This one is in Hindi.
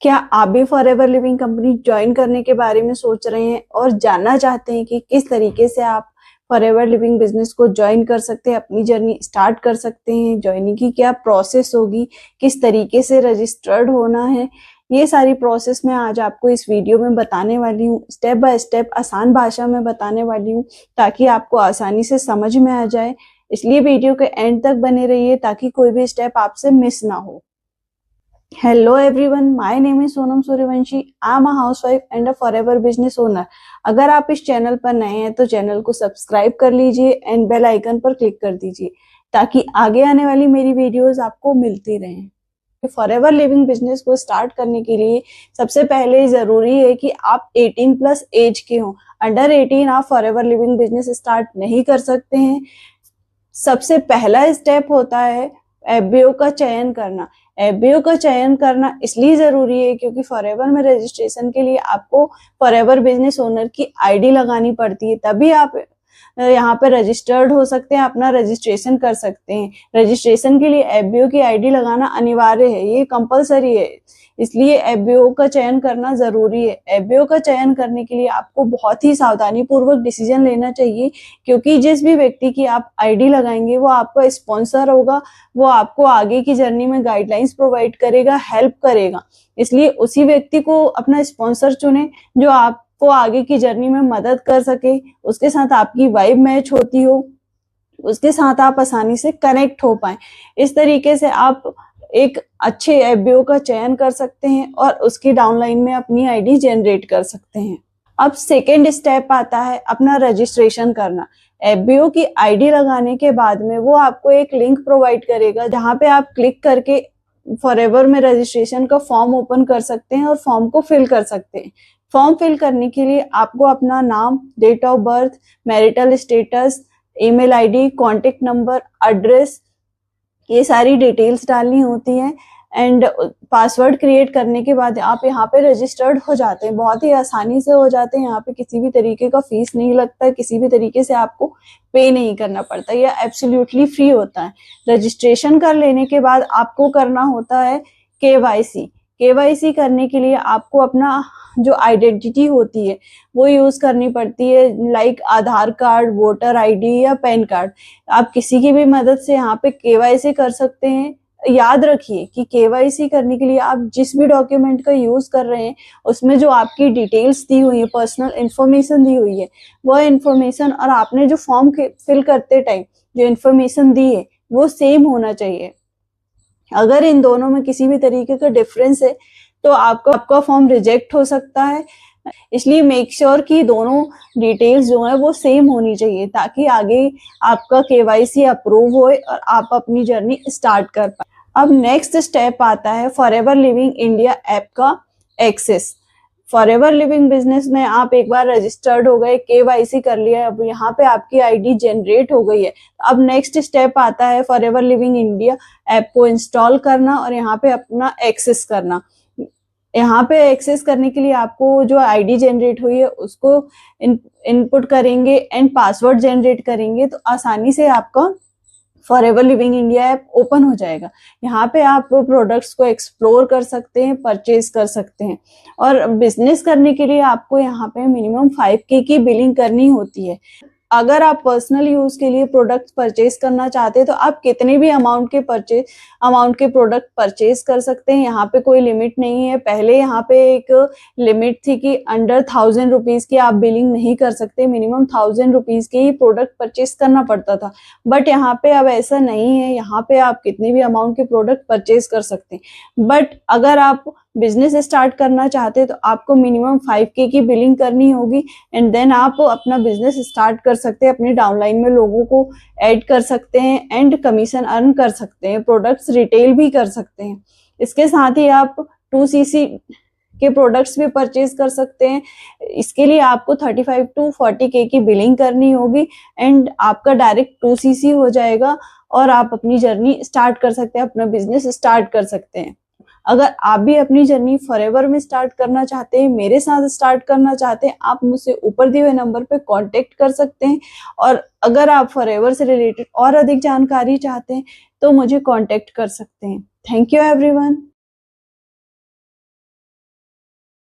क्या आप भी फॉरएवर लिविंग कंपनी ज्वाइन करने के बारे में सोच रहे हैं और जानना चाहते हैं कि किस तरीके से आप फॉरएवर लिविंग बिजनेस को ज्वाइन कर सकते हैं, अपनी जर्नी स्टार्ट कर सकते हैं, ज्वाइनिंग की क्या प्रोसेस होगी, किस तरीके से रजिस्टर्ड होना है, ये सारी प्रोसेस मैं आज आपको इस वीडियो में बताने वाली हूँ। स्टेप बाय स्टेप आसान भाषा में बताने वाली हूँ ताकि आपको आसानी से समझ में आ जाए। इसलिए वीडियो के एंड तक बने रहिए ताकि कोई भी स्टेप आपसे मिस ना हो। Hello everyone, my name is Sonam Suryavanshi. I am a housewife and a forever business owner. अगर आप इस चैनल पर नए हैं तो चैनल को सब्सक्राइब कर लीजिए एंड बेल आइकन पर क्लिक कर दीजिए ताकि आगे आने वाली मेरी वीडियोस आपको मिलती रहें। फॉरएवर लिविंग बिजनेस को स्टार्ट करने के लिए सबसे पहले जरूरी है कि आप 18 प्लस एज के हों। अंडर 18 आप फॉरएवर लिविंग बिजनेस स्टार्ट नहीं कर सकते हैं। सबसे पहला स्टेप होता है एफबीओ का चयन करना। एफबीओ का चयन करना इसलिए जरूरी है क्योंकि फॉरएवर में रजिस्ट्रेशन के लिए आपको फॉरएवर बिजनेस ओनर की आईडी लगानी पड़ती है, तभी आप यहाँ पे रजिस्टर्ड हो सकते हैं, अपना रजिस्ट्रेशन कर सकते हैं। रजिस्ट्रेशन के लिए एफबीओ की आईडी लगाना अनिवार्य है, ये कंपलसरी है, इसलिए एफबीओ का चयन करना जरूरी है। एफबीओ का चयन करने के लिए आपको बहुत ही सावधानी पूर्वक डिसीजन लेना चाहिए क्योंकि जिस भी व्यक्ति की आप आईडी लगाएंगे वो आपका स्पॉन्सर होगा, वो आपको आगे की जर्नी में गाइडलाइंस प्रोवाइड करेगा, हेल्प करेगा। इसलिए उसी व्यक्ति को अपना स्पॉन्सर चुने जो आपको आगे की जर्नी में मदद कर सके, उसके साथ आपकी वाइब मैच होती हो, उसके साथ आप आसानी से कनेक्ट हो पाए। इस तरीके से आप एक अच्छे एफबीओ का चयन कर सकते हैं और उसकी डाउनलाइन में अपनी आईडी जनरेट कर सकते हैं। अब सेकेंड स्टेप आता है अपना रजिस्ट्रेशन करना। एफबीओ की आईडी लगाने के बाद में वो आपको एक लिंक प्रोवाइड करेगा जहां पे आप क्लिक करके फॉरएवर में रजिस्ट्रेशन का फॉर्म ओपन कर सकते हैं और फॉर्म को फिल कर सकते हैं। फॉर्म फिल करने के लिए आपको अपना नाम, date of birth, marital status, email ID, contact number, address, ये सारी डिटेल्स डालनी होती हैं एंड पासवर्ड क्रिएट करने के बाद आप यहाँ पे रजिस्टर्ड हो जाते हैं। बहुत ही आसानी से हो जाते हैं, यहाँ पे किसी भी तरीके का फीस नहीं लगता, किसी भी तरीके से आपको पे नहीं करना पड़ता, यह एब्सोल्युटली फ्री होता है। रजिस्ट्रेशन कर लेने के बाद आपको करना होता है केवाईसी। केवाईसी करने के लिए आपको अपना जो आइडेंटिटी होती है वो यूज करनी पड़ती है, लाइक आधार कार्ड, वोटर आईडी या पैन कार्ड। आप किसी की भी मदद से यहाँ पे केवाईसी कर सकते हैं। याद रखिए कि केवाईसी करने के लिए आप जिस भी डॉक्यूमेंट का यूज कर रहे हैं उसमें जो आपकी डिटेल्स दी हुई है, पर्सनल इंफॉर्मेशन दी हुई है, वह इंफॉर्मेशन और आपने जो फॉर्म फिल करते टाइम जो इंफॉर्मेशन दी है वो सेम होना चाहिए। अगर इन दोनों में किसी भी तरीके का डिफरेंस है तो आपका फॉर्म रिजेक्ट हो सकता है। इसलिए मेक श्योर कि दोनों डिटेल्स जो है वो सेम होनी चाहिए ताकि आगे आपका केवाईसी अप्रूव होए और आप अपनी जर्नी स्टार्ट कर पाए। अब नेक्स्ट स्टेप आता है फॉरएवर लिविंग इंडिया ऐप का एक्सेस। फॉरएवर लिविंग बिजनेस में आप एक बार रजिस्टर्ड हो गए, केवाईसी कर लिया, अब यहाँ पे आपकी आईडी जनरेट हो गई है। अब नेक्स्ट स्टेप आता है फॉरएवर लिविंग इंडिया ऐप को इंस्टॉल करना और यहाँ पे अपना एक्सेस करना। यहाँ पे एक्सेस करने के लिए आपको जो आईडी जनरेट हुई है उसको इनपुट करेंगे एंड पासवर्ड जनरेट करेंगे तो आसानी से आपका forever living India app open हो जाएगा। यहाँ पे आप प्रोडक्ट्स को एक्सप्लोर कर सकते हैं, परचेज कर सकते हैं और बिजनेस करने के लिए आपको यहाँ पे मिनिमम 5K की बिलिंग करनी होती है। अगर आप पर्सनल यूज के लिए प्रोडक्ट परचेज करना चाहते हैं तो आप कितने भी अमाउंट के प्रोडक्ट परचेज कर सकते हैं, यहाँ पे कोई लिमिट नहीं है। पहले यहाँ पे एक लिमिट थी कि अंडर 1000 रुपीज की आप बिलिंग नहीं कर सकते, मिनिमम 1000 रुपीज के ही प्रोडक्ट परचेज करना पड़ता था, बट यहाँ पे अब ऐसा नहीं है, यहाँ पे आप कितने भी अमाउंट के प्रोडक्ट परचेज कर सकते हैं। बट अगर आप बिजनेस स्टार्ट करना चाहते हैं तो आपको मिनिमम 5K की बिलिंग करनी होगी एंड देन आप अपना बिजनेस स्टार्ट कर सकते हैं, अपनी डाउनलाइन में लोगों को ऐड कर सकते हैं एंड कमीशन अर्न कर सकते हैं, प्रोडक्ट्स रिटेल भी कर सकते हैं। इसके साथ ही आप 2cc के प्रोडक्ट्स भी परचेज कर सकते हैं। इसके लिए आपको 35 to 40K की बिलिंग करनी होगी एंड आपका डायरेक्ट 2cc हो जाएगा और आप अपनी जर्नी स्टार्ट कर सकते हैं, अपना बिजनेस स्टार्ट कर सकते हैं। अगर आप भी अपनी जर्नी फॉरएवर में स्टार्ट करना चाहते हैं, मेरे साथ स्टार्ट करना चाहते हैं, आप मुझसे ऊपर दिए हुए नंबर पे कांटेक्ट कर सकते हैं। और अगर आप फॉरएवर से रिलेटेड और अधिक जानकारी चाहते हैं तो मुझे कांटेक्ट कर सकते हैं। Thank you everyone.